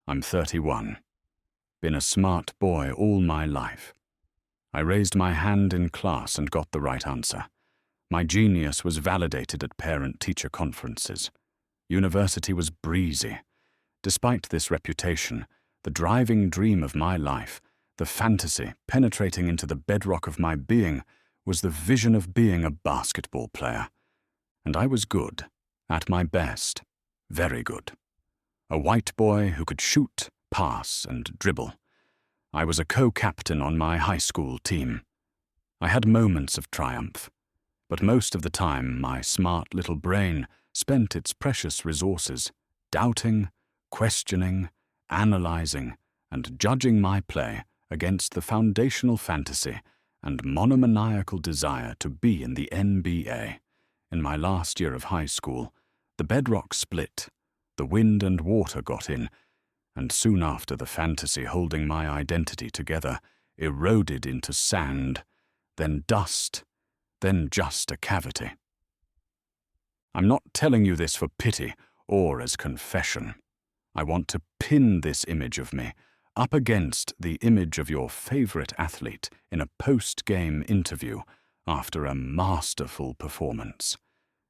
I'm 31. Been a smart boy all my life. I raised my hand in class and got the right answer. My genius was validated at parent-teacher conferences. University was breezy. Despite this reputation, the driving dream of my life, the fantasy penetrating into the bedrock of my being, was the vision of being a basketball player. And I was good, at my best, very good. A white boy who could shoot, pass, and dribble. I was a co-captain on my high school team. I had moments of triumph, but most of the time my smart little brain spent its precious resources doubting, questioning, analyzing, and judging my play against the foundational fantasy and monomaniacal desire to be in the NBA. In my last year of high school, the bedrock split, the wind and water got in, and soon after the fantasy holding my identity together eroded into sand, then dust, then just a cavity. I'm not telling you this for pity or as confession. I want to pin this image of me up against the image of your favorite athlete in a post-game interview after a masterful performance.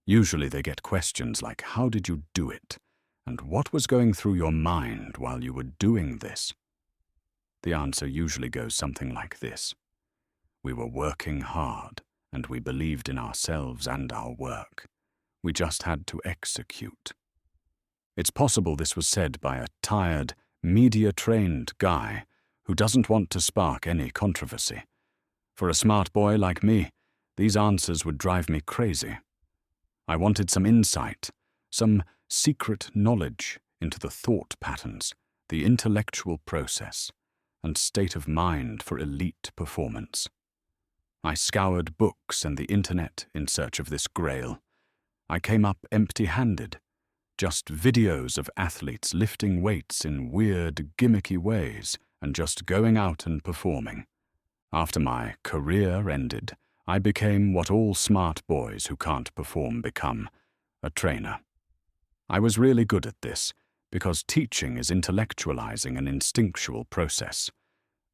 Usually they get questions like, "How did you do it?" and "What was going through your mind while you were doing this?" The answer usually goes something like this: "We were working hard, and we believed in ourselves and our work. We just had to execute." It's possible this was said by a tired, media-trained guy who doesn't want to spark any controversy. For a smart boy like me, these answers would drive me crazy. I wanted some insight, some secret knowledge into the thought patterns, the intellectual process, and state of mind for elite performance. I scoured books and the internet in search of this grail. I came up empty-handed, just videos of athletes lifting weights in weird, gimmicky ways and just going out and performing. After my career ended, I became what all smart boys who can't perform become, a trainer. I was really good at this, because teaching is intellectualizing an instinctual process,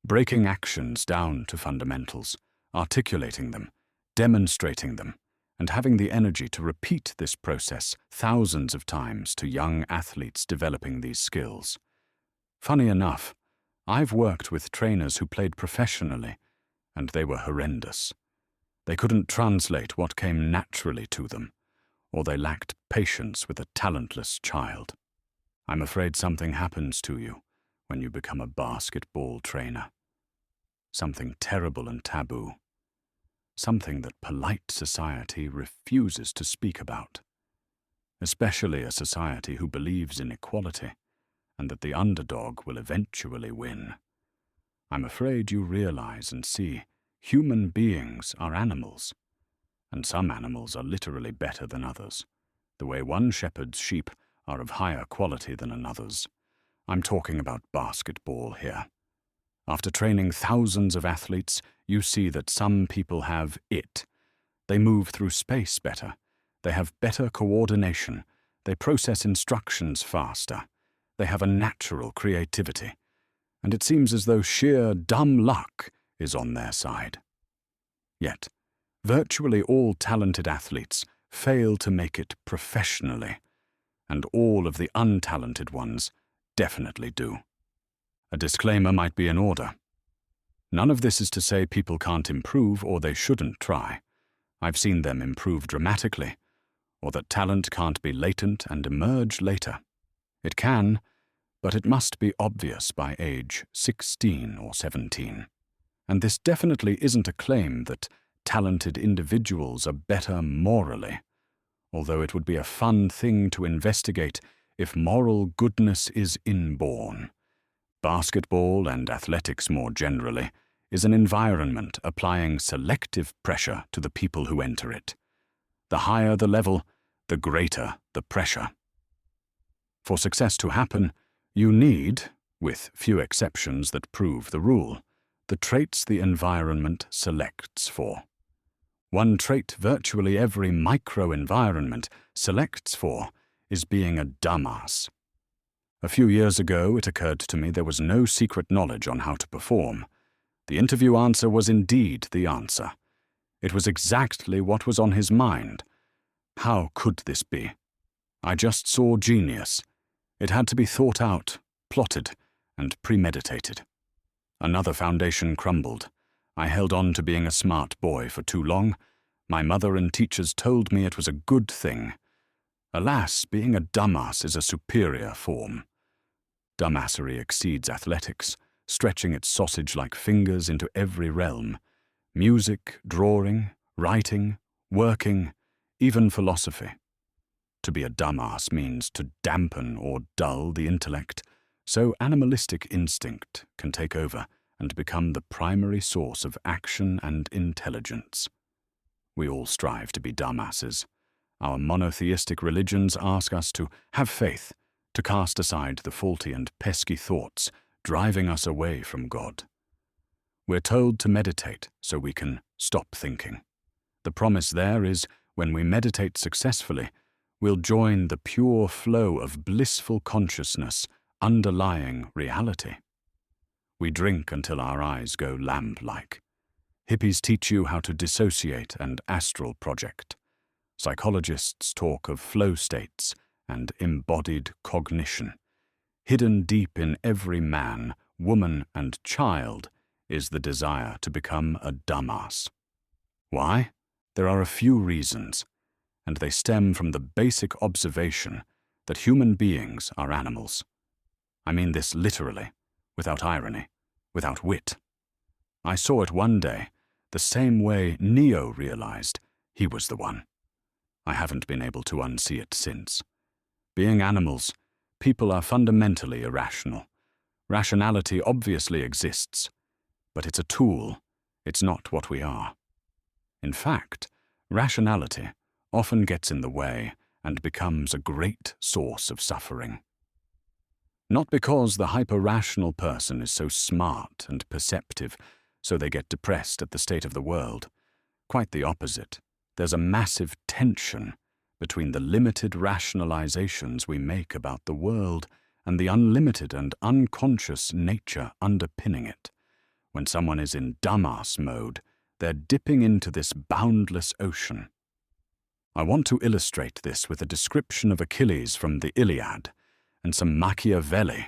breaking actions down to fundamentals, articulating them, demonstrating them, and having the energy to repeat this process thousands of times to young athletes developing these skills. Funny enough, I've worked with trainers who played professionally, and they were horrendous. They couldn't translate what came naturally to them, or they lacked patience with a talentless child. I'm afraid something happens to you when you become a basketball trainer. Something terrible and taboo. Something that polite society refuses to speak about. Especially a society who believes in equality, and that the underdog will eventually win. I'm afraid you realize and see human beings are animals. And some animals are literally better than others, the way one shepherd's sheep are of higher quality than another's. I'm talking about basketball here. After training thousands of athletes, you see that some people have it. They move through space better. They have better coordination. They process instructions faster. They have a natural creativity. And it seems as though sheer dumb luck is on their side. Yet, virtually all talented athletes fail to make it professionally, and all of the untalented ones definitely do. A disclaimer might be in order. None of this is to say people can't improve or they shouldn't try. I've seen them improve dramatically, or that talent can't be latent and emerge later. It can, but it must be obvious by age 16 or 17. And this definitely isn't a claim that talented individuals are better morally, although it would be a fun thing to investigate if moral goodness is inborn. Basketball, and athletics more generally, is an environment applying selective pressure to the people who enter it. The higher the level, the greater the pressure. For success to happen, you need, with few exceptions that prove the rule, the traits the environment selects for. One trait virtually every micro-environment selects for is being a dumbass. A few years ago, it occurred to me there was no secret knowledge on how to perform. The interview answer was indeed the answer. It was exactly what was on his mind. How could this be? I just saw genius. It had to be thought out, plotted, and premeditated. Another foundation crumbled. I held on to being a smart boy for too long. My mother and teachers told me it was a good thing. Alas, being a dumbass is a superior form. Dumbassery exceeds athletics, stretching its sausage-like fingers into every realm. Music, drawing, writing, working, even philosophy. To be a dumbass means to dampen or dull the intellect, so animalistic instinct can take over and become the primary source of action and intelligence. We all strive to be dumbasses. Our monotheistic religions ask us to have faith, to cast aside the faulty and pesky thoughts driving us away from God. We're told to meditate so we can stop thinking. The promise there is, when we meditate successfully, we'll join the pure flow of blissful consciousness underlying reality. We drink until our eyes go lamp-like. Hippies teach you how to dissociate and astral project. Psychologists talk of flow states and embodied cognition. Hidden deep in every man, woman, and child is the desire to become a dumbass. Why? There are a few reasons, and they stem from the basic observation that human beings are animals. I mean this literally, without irony, without wit. I saw it one day, the same way Neo realized he was the one. I haven't been able to unsee it since. Being animals, people are fundamentally irrational. Rationality obviously exists, but it's a tool, it's not what we are. In fact, rationality often gets in the way and becomes a great source of suffering. Not because the hyper-rational person is so smart and perceptive, so they get depressed at the state of the world. Quite the opposite. There's a massive tension between the limited rationalizations we make about the world and the unlimited and unconscious nature underpinning it. When someone is in dumbass mode, they're dipping into this boundless ocean. I want to illustrate this with a description of Achilles from the Iliad and some Machiavelli.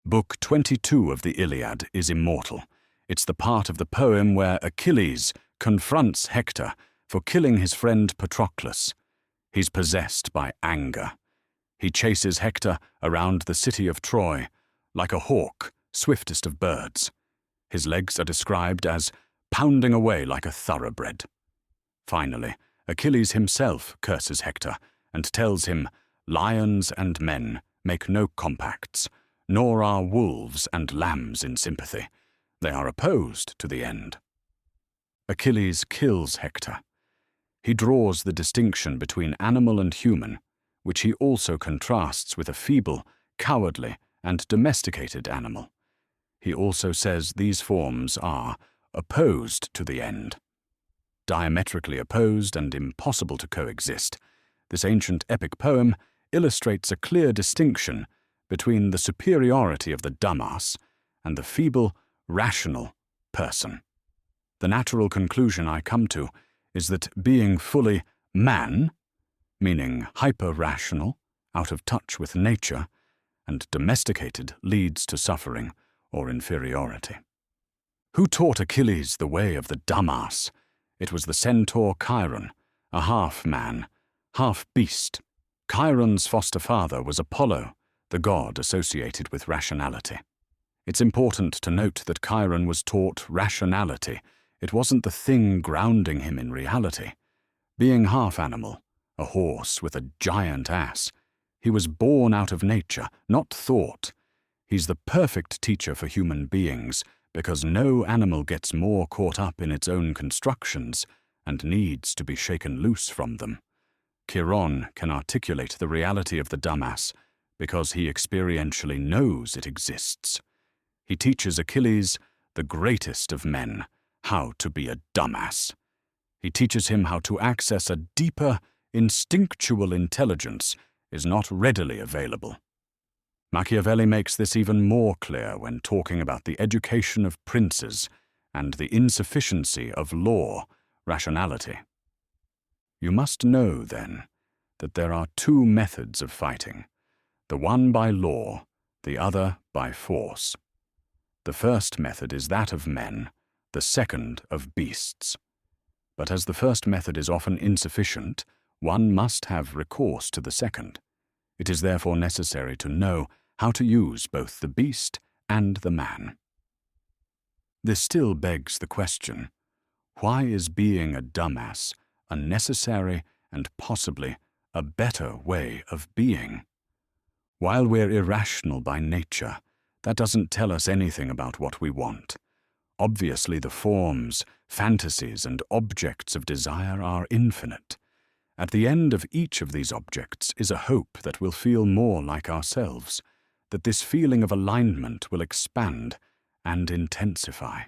Book 22 of the Iliad is immortal. It's the part of the poem where Achilles confronts Hector for killing his friend Patroclus. He's possessed by anger. He chases Hector around the city of Troy, like a hawk, swiftest of birds. His legs are described as pounding away like a thoroughbred. Finally, Achilles himself curses Hector and tells him, "Lions and men make no compacts, nor are wolves and lambs in sympathy. They are opposed to the end." Achilles kills Hector. He draws the distinction between animal and human, which he also contrasts with a feeble, cowardly, and domesticated animal. He also says these forms are opposed to the end. Diametrically opposed and impossible to coexist, this ancient epic poem illustrates a clear distinction between the superiority of the dumbass and the feeble, rational person. The natural conclusion I come to is that being fully man, meaning hyper-rational, out of touch with nature, and domesticated leads to suffering or inferiority. Who taught Achilles the way of the dumbass? It was the centaur Chiron, a half-man, half-beast. Chiron's foster father was Apollo, the god associated with rationality. It's important to note that Chiron was taught rationality. It wasn't the thing grounding him in reality. Being half-animal, a horse with a giant ass, he was born out of nature, not thought. He's the perfect teacher for human beings because no animal gets more caught up in its own constructions and needs to be shaken loose from them. Chiron can articulate the reality of the dumbass because he experientially knows it exists. He teaches Achilles, the greatest of men, how to be a dumbass. He teaches him how to access a deeper, instinctual intelligence is not readily available. Machiavelli makes this even more clear when talking about the education of princes and the insufficiency of law, rationality. You must know, then, that there are two methods of fighting, the one by law, the other by force. The first method is that of men, the second of beasts. But as the first method is often insufficient, one must have recourse to the second. It is therefore necessary to know how to use both the beast and the man. This still begs the question, why is being a dumbass a necessary and possibly a better way of being? While we're irrational by nature, that doesn't tell us anything about what we want. Obviously, the forms, fantasies, and objects of desire are infinite. At the end of each of these objects is a hope that we'll feel more like ourselves, that this feeling of alignment will expand and intensify.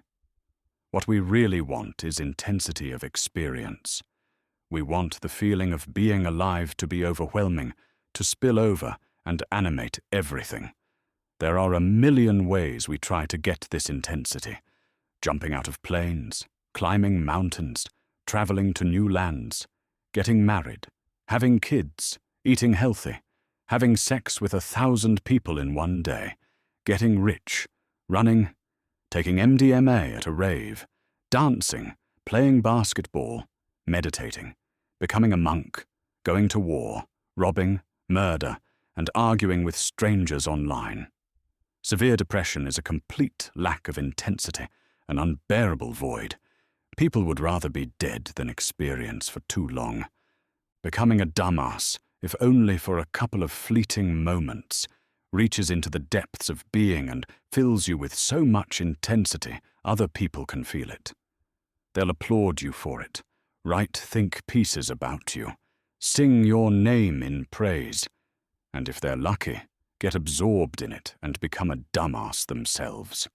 What we really want is intensity of experience. We want the feeling of being alive to be overwhelming, to spill over and animate everything. There are a million ways we try to get this intensity. Jumping out of planes, climbing mountains, traveling to new lands, getting married, having kids, eating healthy, having sex with 1,000 people in one day, getting rich, running, taking MDMA at a rave, dancing, playing basketball, meditating, becoming a monk, going to war, robbing, murder, and arguing with strangers online. Severe depression is a complete lack of intensity, an unbearable void. People would rather be dead than experience for too long. Becoming a dumbass, if only for a couple of fleeting moments, reaches into the depths of being and fills you with so much intensity other people can feel it. They'll applaud you for it, write think pieces about you, sing your name in praise, and if they're lucky, get absorbed in it and become a dumbass themselves.